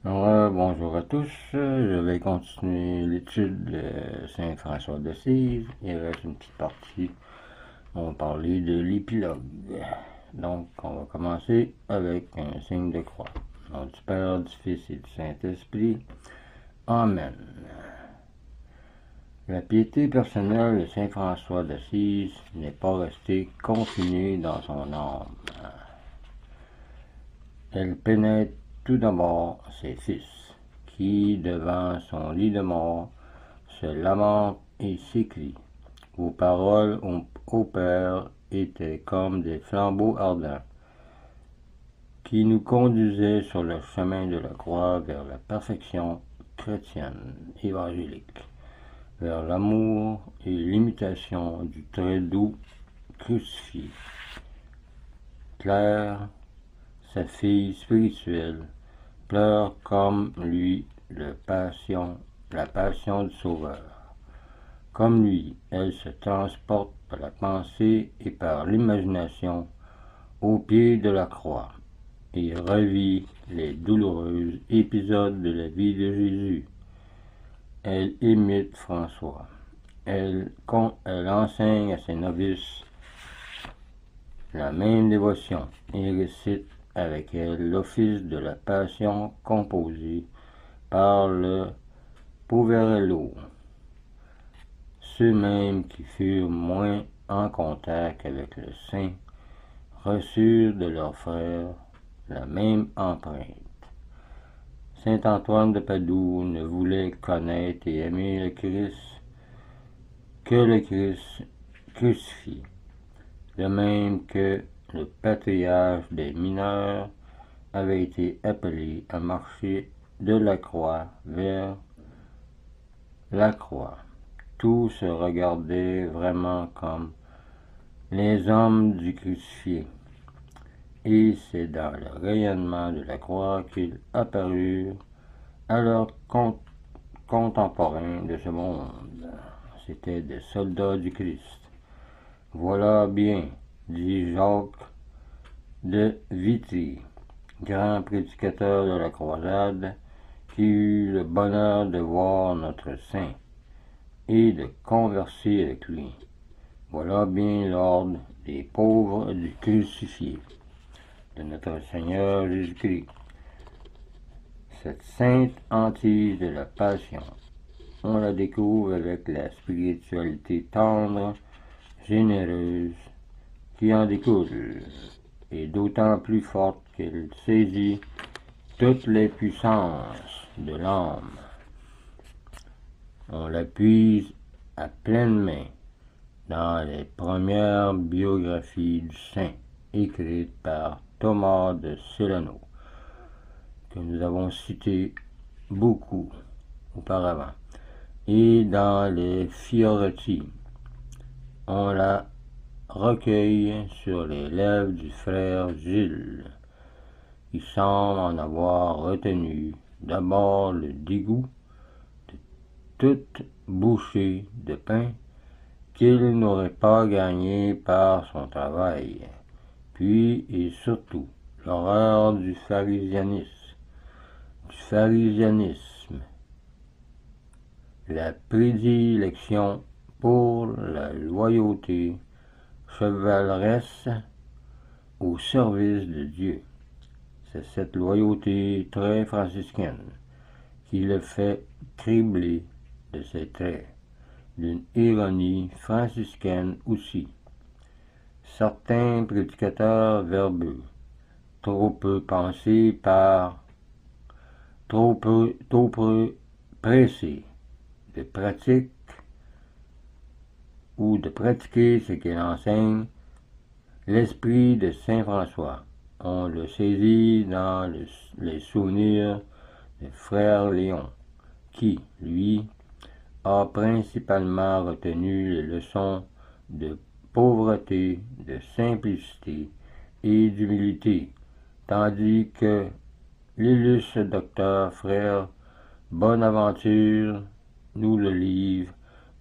Bonjour à tous. Je vais continuer l'étude de Saint François d'Assise. Il reste une petite partie. On va parler de l'épilogue. Donc, on va commencer avec un signe de croix. Au nom du Père, du Fils et du Saint-Esprit. Amen. La piété personnelle de Saint François d'Assise n'est pas restée confinée dans son âme. Elle pénètre tout d'abord ses fils, qui, devant son lit de mort, se lamentent et s'écrient. Vos paroles, ô Père, étaient comme des flambeaux ardents, qui nous conduisaient sur le chemin de la croix vers la perfection chrétienne évangélique, vers l'amour et l'imitation du très doux crucifié. Claire, sa fille spirituelle, pleure comme lui la passion du Sauveur. Comme lui, elle se transporte par la pensée et par l'imagination au pied de la croix et revit les douloureux épisodes de la vie de Jésus. Elle imite François. Elle enseigne à ses novices la même dévotion et récite avec elle l'office de la Passion composé par le Poverello. Ceux-mêmes qui furent moins en contact avec le saint reçurent de leurs frères la même empreinte. Saint Antoine de Padoue ne voulait connaître et aimer le Christ que le Christ crucifié, de même que le patriarche des mineurs avait été appelé à marcher de la croix vers la croix. Tous se regardaient vraiment comme les hommes du crucifié, et c'est dans le rayonnement de la croix qu'ils apparurent à leurs contemporains de ce monde. C'étaient des soldats du Christ. Voilà bien, dit Jacques de Vitry, grand prédicateur de la croisade, qui eut le bonheur de voir notre saint et de converser avec lui. Voilà bien l'ordre des pauvres du crucifié de notre Seigneur Jésus-Christ. Cette sainte hantise de la passion, on la découvre avec la spiritualité tendre, généreuse, qui en découle, et d'autant plus forte qu'elle saisit toutes les puissances de l'âme. On la puise à pleine main dans les premières biographies du saint, écrites par Thomas de Celano, que nous avons cité beaucoup auparavant, et dans les Fioretti. On la recueille sur les lèvres du frère Gilles, qui semble en avoir retenu d'abord le dégoût de toute bouchée de pain qu'il n'aurait pas gagné par son travail, puis et surtout l'horreur du pharisianisme, la prédilection pour la loyauté chevaleresse au service de Dieu. C'est cette loyauté très franciscaine qui le fait cribler de ses traits, d'une ironie franciscaine aussi. Certains prédicateurs verbeux, trop peu pensés trop peu pressés de pratique ou de pratiquer ce qu'il enseigne, l'esprit de Saint François. On le saisit dans les souvenirs de frère Léon, qui, lui, a principalement retenu les leçons de pauvreté, de simplicité et d'humilité, tandis que l'illustre docteur frère Bonaventure nous le livre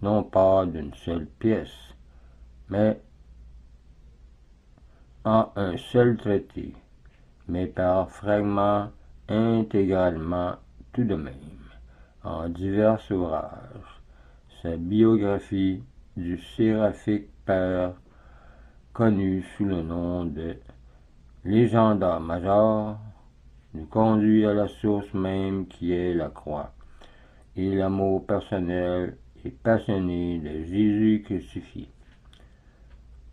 non pas d'une seule pièce, mais en un seul traité, mais par fragments intégralement tout de même, en divers ouvrages, sa biographie du séraphique père, connu sous le nom de Légendaire-Major, nous conduit à la source même qui est la croix, et l'amour personnel et passionné de Jésus crucifié.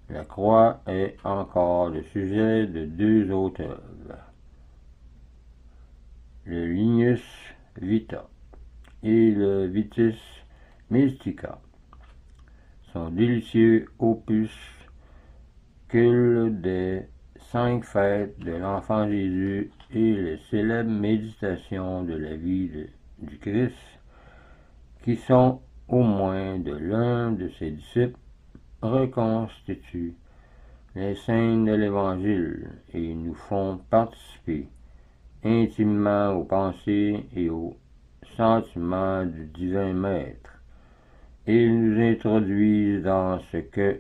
La croix est encore le sujet de deux autres œuvres, le Lignus Vitae et le Vitus Mystica. Son délicieux opus des 5 fêtes de l'enfant Jésus et les célèbres méditations de la vie du Christ, qui sont au moins de l'un de ses disciples, reconstituent les scènes de l'Évangile et nous font participer intimement aux pensées et aux sentiments du divin Maître. Ils nous introduisent dans ce que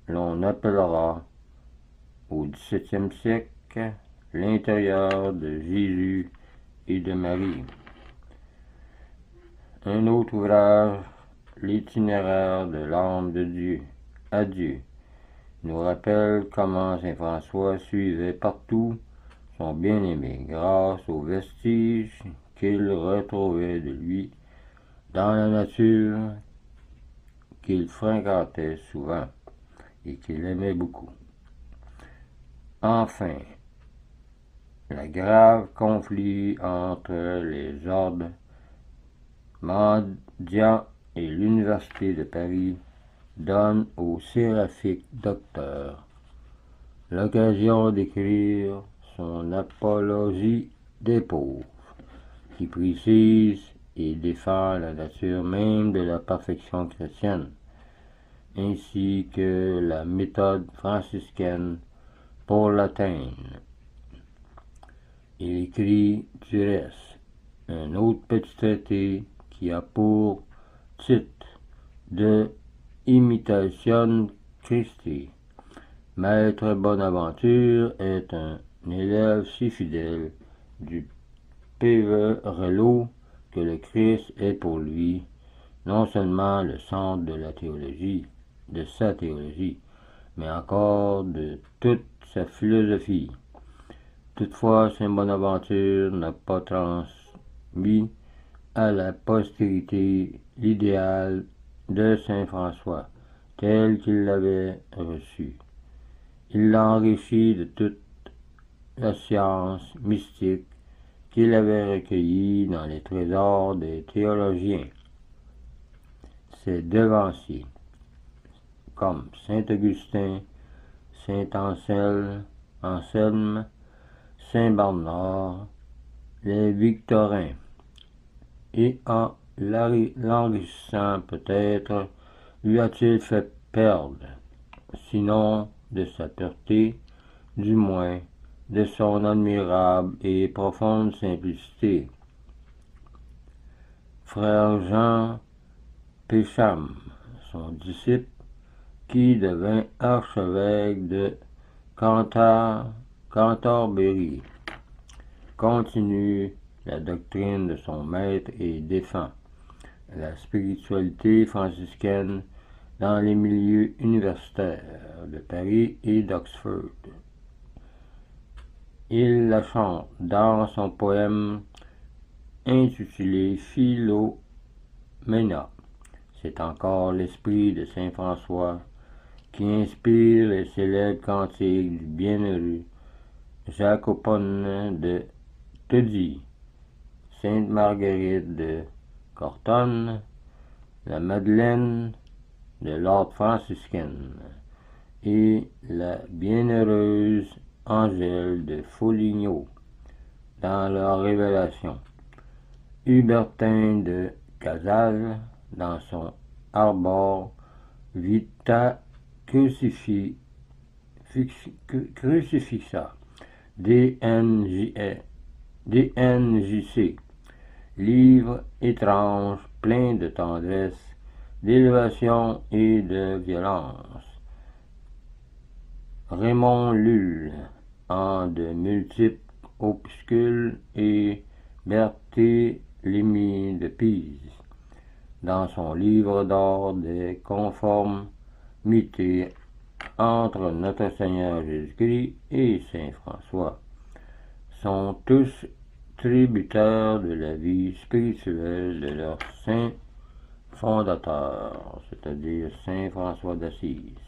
l'on appellera au XVIIe siècle l'intérieur de Jésus et de Marie. Un autre ouvrage, l'itinéraire de l'âme de Dieu à Dieu, nous rappelle comment saint François suivait partout son bien-aimé grâce aux vestiges qu'il retrouvait de lui dans la nature qu'il fréquentait souvent et qu'il aimait beaucoup. Enfin, le grave conflit entre les ordres mendiants et l'Université de Paris donne au séraphique docteur l'occasion d'écrire son Apologie des pauvres, qui précise et défend la nature même de la perfection chrétienne, ainsi que la méthode franciscaine pour l'atteindre. Il écrit du reste un autre petit traité qui a pour titre de Imitation Christi. Maître Bonaventure est un élève si fidèle du Péverello que le Christ est pour lui non seulement le centre de la théologie, de sa théologie, mais encore de toute sa philosophie. Toutefois, saint Bonaventure n'a pas transmis à la postérité l'idéal de saint François, tel qu'il l'avait reçu. Il l'a enrichi de toute la science mystique qu'il avait recueillie dans les trésors des théologiens. Ses devanciers, comme saint Augustin, saint Anselme, saint Bernard, les Victorins, et en l'enrichissant peut-être, lui a-t-il fait perdre, sinon de sa pureté, du moins de son admirable et profonde simplicité. Frère Jean Pécham, son disciple, qui devint archevêque de Cantorbéry, continue la doctrine de son maître et défend la spiritualité franciscaine dans les milieux universitaires de Paris et d'Oxford. Il la chante dans son poème intitulé Philomena. C'est encore l'esprit de saint François qui inspire les célèbres cantiques du bienheureux Jacopone de Todi, sainte Marguerite de Cortonne, la Madeleine de l'ordre franciscaine et la bienheureuse Angèle de Foligno dans leur révélation, Hubertin de Cazales dans son Arbor Vita Crucifixa, DNJC, livre étrange, plein de tendresse, d'élévation et de violence. Raymond Lulle, en de multiples Opuscule et Barthélemy de Pise, dans son livre d'or des conformités entre notre Seigneur Jésus-Christ et saint François, sont tous tributaires de la vie spirituelle de leur saint fondateur, c'est-à-dire saint François d'Assise.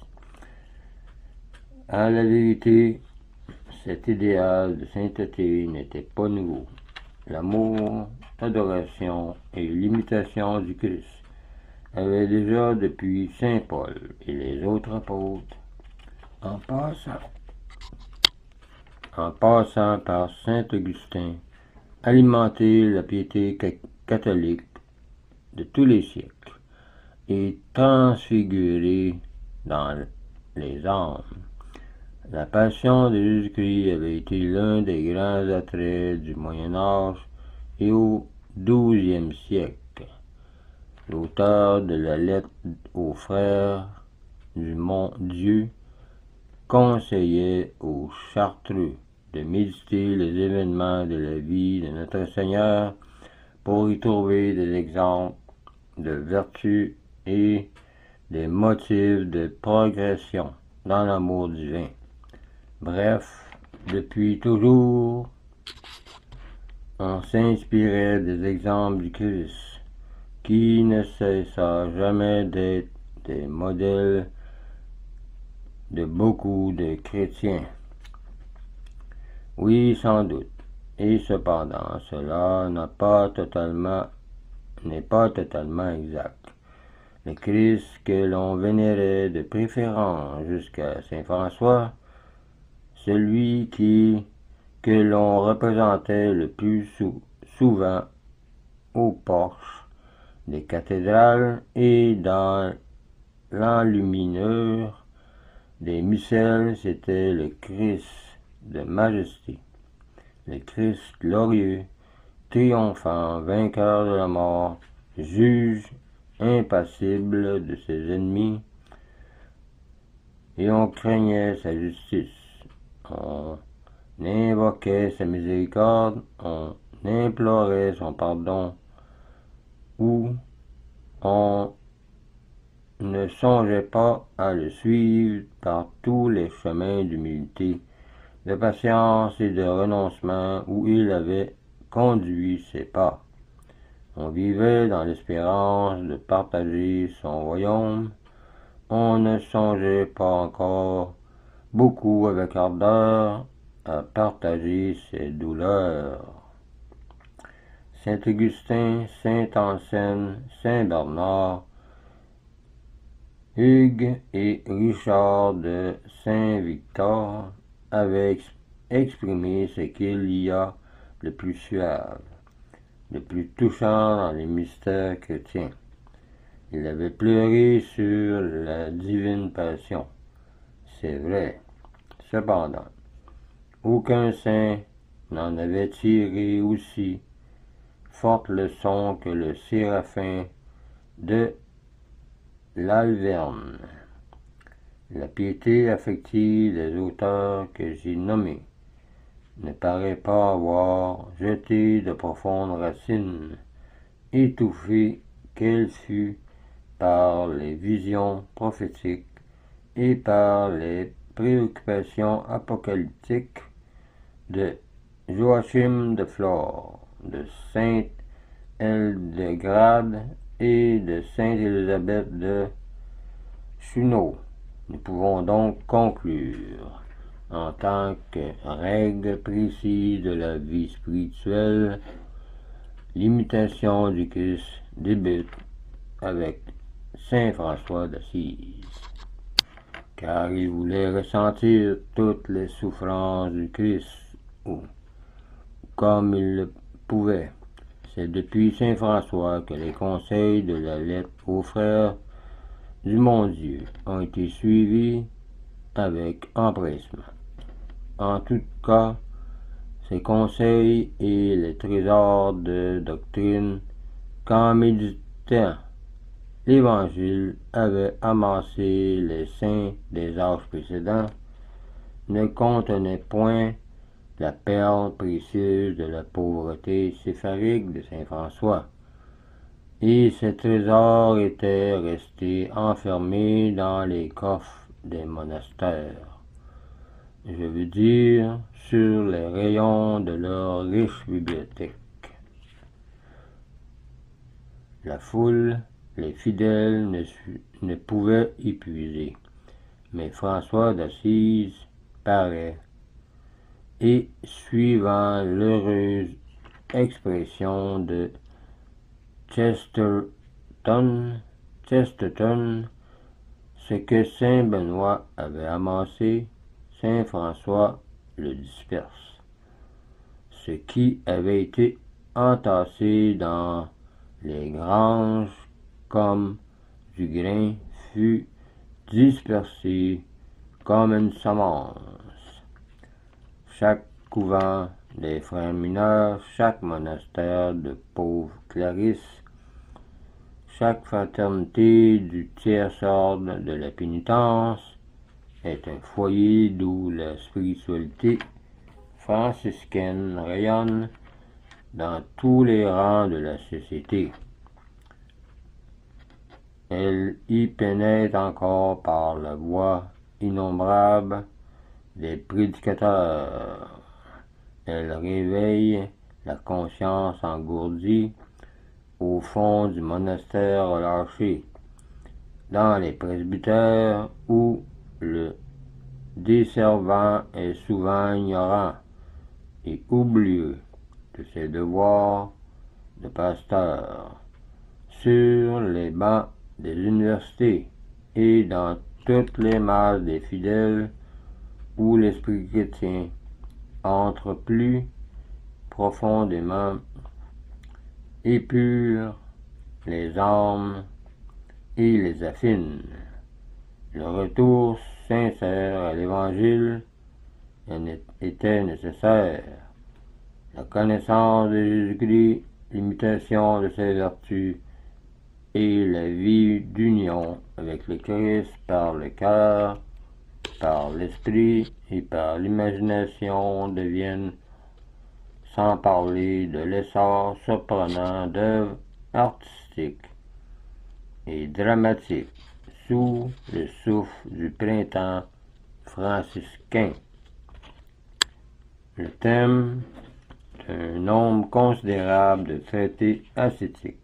À la vérité, cet idéal de sainteté n'était pas nouveau. L'amour, l'adoration et l'imitation du Christ avaient déjà depuis saint Paul et les autres apôtres, en passant par saint Augustin, alimenter la piété catholique de tous les siècles et transfigurer dans les âmes. La passion de Jésus-Christ avait été l'un des grands attraits du Moyen-Âge et au XIIe siècle. L'auteur de la lettre aux frères du Mont-Dieu conseillait aux Chartreux de méditer les événements de la vie de notre Seigneur pour y trouver des exemples de vertu et des motifs de progression dans l'amour divin. Bref, depuis toujours, on s'inspirait des exemples du Christ, qui ne cessa jamais d'être des modèles de beaucoup de chrétiens. Oui, sans doute, et cependant, cela n'est pas totalement exact. Le Christ que l'on vénérait de préférence jusqu'à saint François, celui que l'on représentait le plus souvent aux porches des cathédrales et dans l'enluminure des missels, c'était le Christ de majesté, le Christ glorieux, triomphant, vainqueur de la mort, juge impassible de ses ennemis, et on craignait sa justice. On invoquait sa miséricorde, on implorait son pardon, ou on ne songeait pas à le suivre par tous les chemins d'humilité, de patience et de renoncement où il avait conduit ses pas. On vivait dans l'espérance de partager son royaume. On ne songeait pas encore beaucoup avec ardeur à partager ses douleurs. Saint Augustin, Saint Anselme, Saint Bernard, Hugues et Richard de Saint-Victor avaient exprimé ce qu'il y a de plus suave, de plus touchant dans les mystères chrétiens. Il avait pleuré sur la divine passion. C'est vrai. Cependant, aucun saint n'en avait tiré aussi forte leçon que le Séraphin de l'Alverne. La piété affective des auteurs que j'ai nommés ne paraît pas avoir jeté de profondes racines, étouffée qu'elle fut par les visions prophétiques et par les préoccupations apocalyptiques de Joachim de Flore, de Sainte Hildegarde et de Sainte Élisabeth de Suneau. Nous pouvons donc conclure, en tant que règle précise de la vie spirituelle, l'imitation du Christ débute avec saint François d'Assise, car il voulait ressentir toutes les souffrances du Christ, ou comme il le pouvait. C'est depuis saint François que les conseils de la lettre aux frères du Mont-Dieu ont été suivis avec empressement. En tout cas, ces conseils et les trésors de doctrine qu'en méditant l'Évangile avait amassé les saints des âges précédents ne contenaient point la perle précieuse de la pauvreté sépharique de saint François. Et ces trésors étaient restés enfermés dans les coffres des monastères. Je veux dire, sur les rayons de leur riche bibliothèque. La foule, les fidèles ne pouvaient y puiser, mais François d'Assise paraît, et suivant l'heureuse expression de Chesterton, ce que saint Benoît avait amassé, saint François le disperse. Ce qui avait été entassé dans les granges comme du grain fut dispersé comme une semence. Chaque couvent des frères mineurs, chaque monastère de pauvres clarisses, chaque fraternité du tiers-ordre de la pénitence est un foyer d'où la spiritualité franciscaine rayonne dans tous les rangs de la société. Elle y pénètre encore par la voix innombrable des prédicateurs. Elle réveille la conscience engourdie au fond du monastère relâché, dans les presbytères où le desservant est souvent ignorant et oublieux de ses devoirs de pasteur, sur les bancs des universités et dans toutes les masses des fidèles où l'esprit chrétien entre plus profondément, épure les âmes et les affine. Le retour sincère à l'Évangile était nécessaire. La connaissance de Jésus-Christ, l'imitation de ses vertus et la vie d'union avec le Christ par le cœur, par l'esprit et par l'imagination deviennent, sans parler de l'essor surprenant d'œuvres artistiques et dramatiques sous le souffle du printemps franciscain. Le thème d'un nombre considérable de traités ascétiques,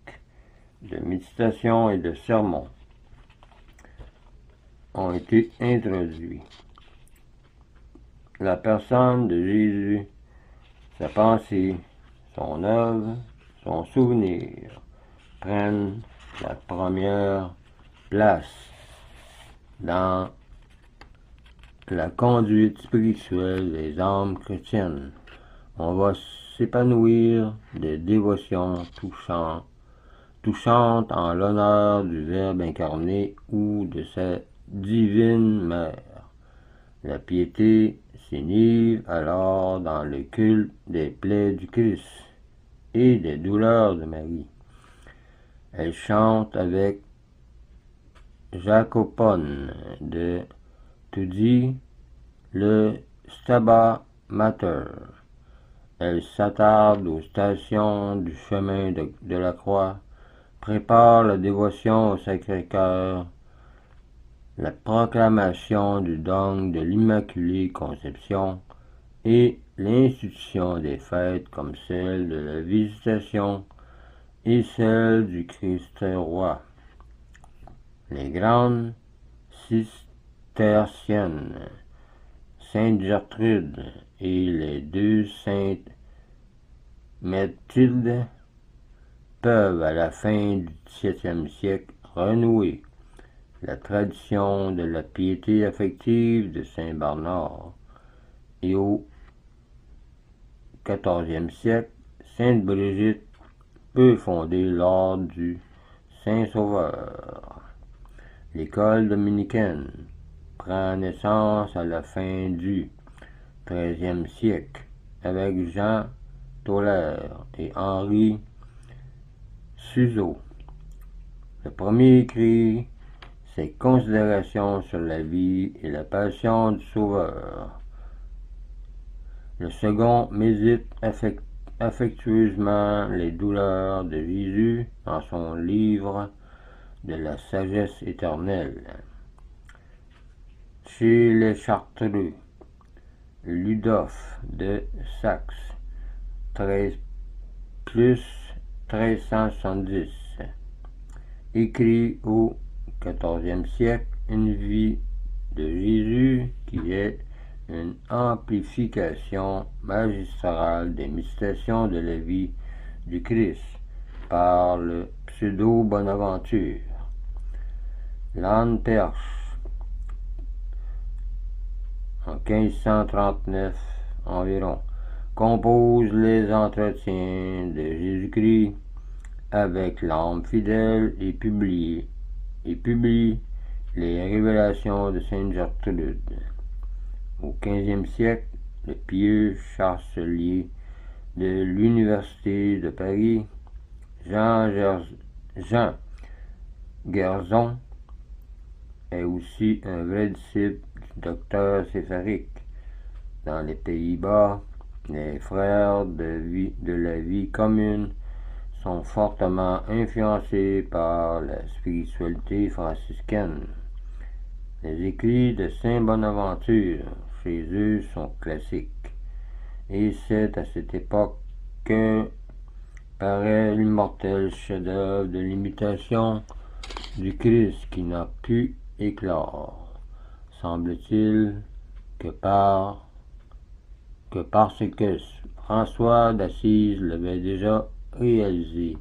de méditation et de sermons ont été introduits. La personne de Jésus, sa pensée, son œuvre, son souvenir prennent la première place dans la conduite spirituelle des âmes chrétiennes. On va s'épanouir de dévotions touchantes en l'honneur du Verbe incarné ou de sa divine mère. La piété s'enivre alors dans le culte des plaies du Christ et des douleurs de Marie. Elle chante avec Jacopone de Tudzi le Stabat Mater. Elle s'attarde aux stations du chemin de la croix, prépare la dévotion au Sacré-Cœur, la proclamation du dogme de l'Immaculée Conception et l'institution des fêtes comme celle de la Visitation et celle du Christ roi. Les grandes cisterciennes, Sainte Gertrude et les deux saintes Mathilde peuvent à la fin du XVIIe siècle renouer la tradition de la piété affective de saint Bernard, et au XIVe siècle, sainte Brigitte peut fonder l'ordre du Saint-Sauveur. L'école dominicaine prend naissance à la fin du XIIIe siècle avec Jean Tauler et Henri Suzeau. Le premier écrit ses considérations sur la vie et la passion du Sauveur. Le second médite affectueusement les douleurs de Jésus dans son livre de la sagesse éternelle. Chez les Chartreux, Ludolphe de Saxe, 13 plus 1370, écrit au XIVe siècle une vie de Jésus qui est une amplification magistrale des méditations de la vie du Christ par le pseudo-Bonaventure. Lannes Perche, en 1539 environ, compose les entretiens de Jésus-Christ avec l'âme fidèle et publie les révélations de Sainte Gertrude. Au XVe siècle, le pieux chancelier de l'Université de Paris, Jean Gerson, est aussi un vrai disciple du docteur Sépharique. Dans les Pays-Bas, les frères de la vie commune sont fortement influencés par la spiritualité franciscaine. Les écrits de Saint Bonaventure chez eux sont classiques, et c'est à cette époque que paraît l'immortel chef-d'œuvre de l'imitation du Christ qui n'a pu éclore, semble-t-il, que parce que François d'Assise l'avait déjà réalisé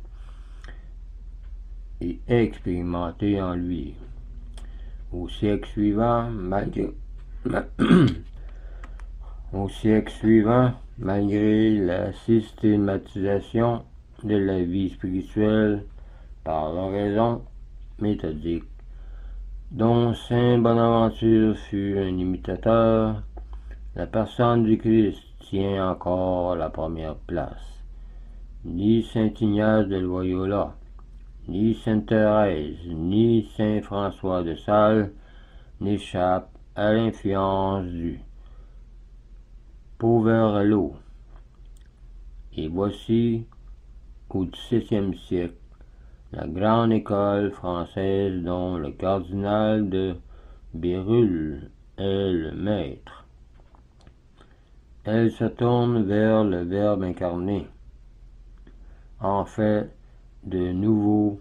et expérimenté en lui. Au siècle suivant, malgré la systématisation de la vie spirituelle par l'oraison méthodique, dont Saint Bonaventure fut un imitateur, la personne du Christ tient encore la première place. Ni Saint Ignace de Loyola, ni Sainte Thérèse, ni Saint François de Sales n'échappent à l'influence du Poverello. Et voici, au XVIIe siècle, la grande école française dont le cardinal de Bérulle est le maître. Elle se tourne vers le Verbe incarné, en fait de nouveau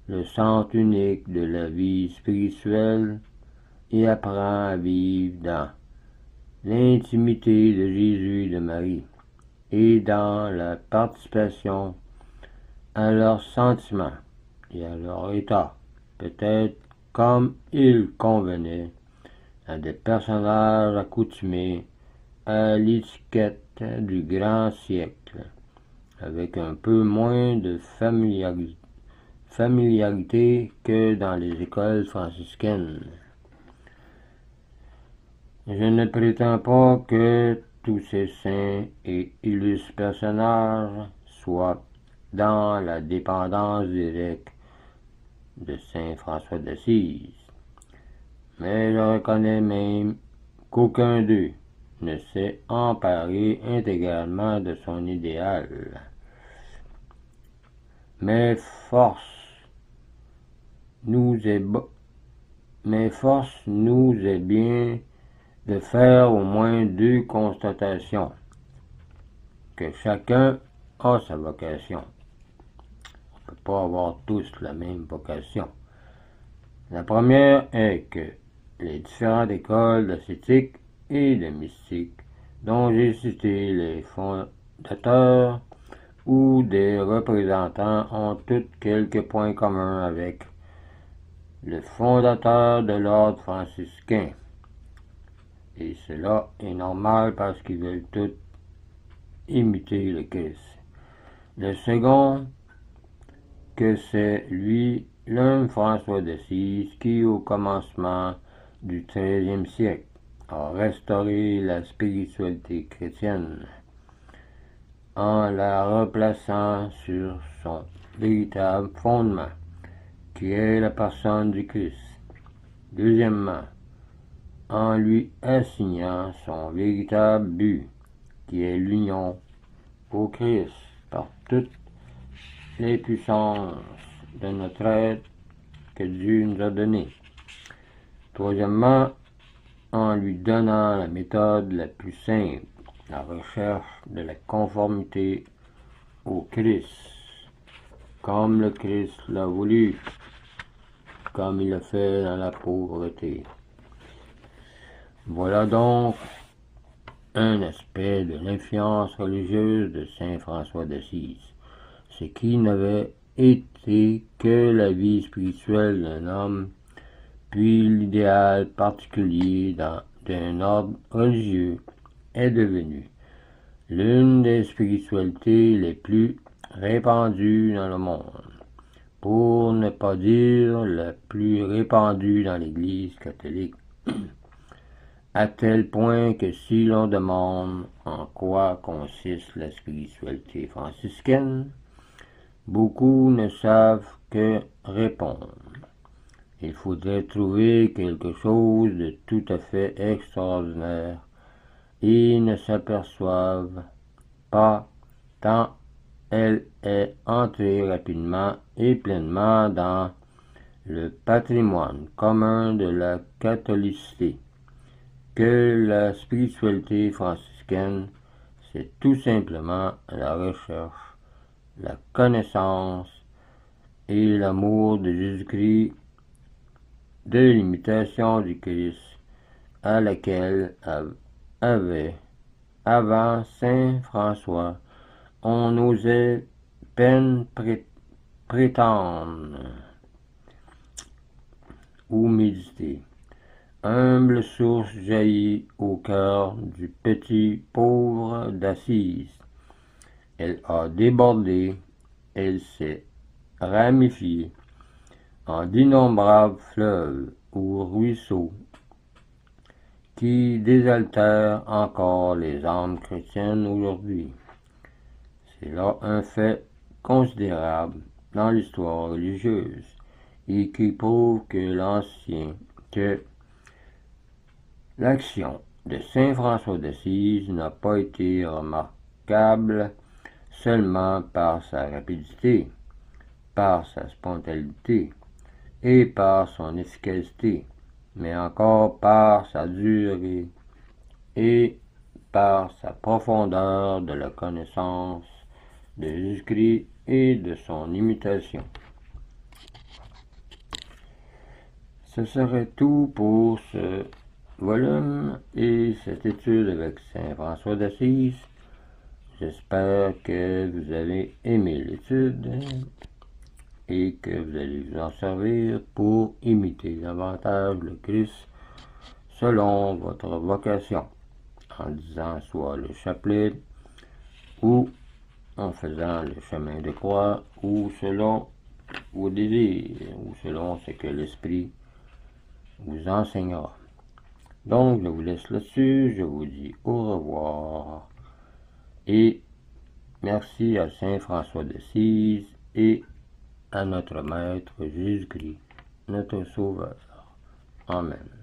le centre unique de la vie spirituelle et apprend à vivre dans l'intimité de Jésus et de Marie et dans la participation à leurs sentiments et à leur état, peut-être comme il convenait à des personnages accoutumés à l'étiquette du grand siècle, avec un peu moins de familiarité que dans les écoles franciscaines. Je ne prétends pas que tous ces saints et illustres personnages soient dans la dépendance directe de Saint François d'Assise, mais je reconnais même qu'aucun d'eux ne s'est emparé intégralement de son idéal. Mais force nous est bien de faire au moins deux constatations. Que chacun a sa vocation. On ne peut pas avoir tous la même vocation. La première est que les différentes écoles d'ascétique et de mystique dont j'ai cité les fondateurs ou des représentants ont toutes quelques points communs avec le fondateur de l'ordre franciscain. Et cela est normal parce qu'ils veulent tous imiter le Christ. Le second, que c'est lui, l'homme François d'Assise, qui au commencement du XIIIe siècle a restauré la spiritualité chrétienne en la replaçant sur son véritable fondement, qui est la personne du Christ. Deuxièmement, en lui assignant son véritable but, qui est l'union au Christ par toutes les puissances de notre être que Dieu nous a données. Troisièmement, en lui donnant la méthode la plus simple, la recherche de la conformité au Christ, comme le Christ l'a voulu, comme il l'a fait dans la pauvreté. Voilà donc un aspect de l'influence religieuse de saint François d'Assise, ce qui n'avait été que la vie spirituelle d'un homme, puis l'idéal particulier d'un ordre religieux est devenu l'une des spiritualités les plus répandues dans le monde, pour ne pas dire la plus répandue dans l'Église catholique, à tel point que si l'on demande en quoi consiste la spiritualité franciscaine, beaucoup ne savent que répondre. Il faudrait trouver quelque chose de tout à fait extraordinaire et ne s'aperçoivent pas tant elle est entrée rapidement et pleinement dans le patrimoine commun de la catholicité, que la spiritualité franciscaine, c'est tout simplement la recherche, la connaissance et l'amour de Jésus-Christ, de l'imitation du Christ à laquelle avait, avant saint François, on n'osait peine prétendre ou méditer. Humble source jaillit au cœur du petit pauvre d'Assise. Elle a débordé, elle s'est ramifiée en d'innombrables fleuves ou ruisseaux qui désaltèrent encore les âmes chrétiennes aujourd'hui. C'est là un fait considérable dans l'histoire religieuse et qui prouve que l'action de saint François d'Assise n'a pas été remarquable seulement par sa rapidité, par sa spontanéité et par son efficacité, mais encore par sa durée et par sa profondeur de la connaissance de Jésus-Christ et de son imitation. Ce serait tout pour ce volume et cette étude avec saint François d'Assise. J'espère que vous avez aimé l'étude et que vous allez vous en servir pour imiter davantage le Christ selon votre vocation, en disant soit le chapelet ou en faisant le chemin de croix ou selon vos désirs ou selon ce que l'Esprit vous enseignera. Donc, je vous laisse là-dessus, je vous dis au revoir et merci à saint François d'Assise et à notre Maître Jésus-Christ, notre Sauveur. Amen.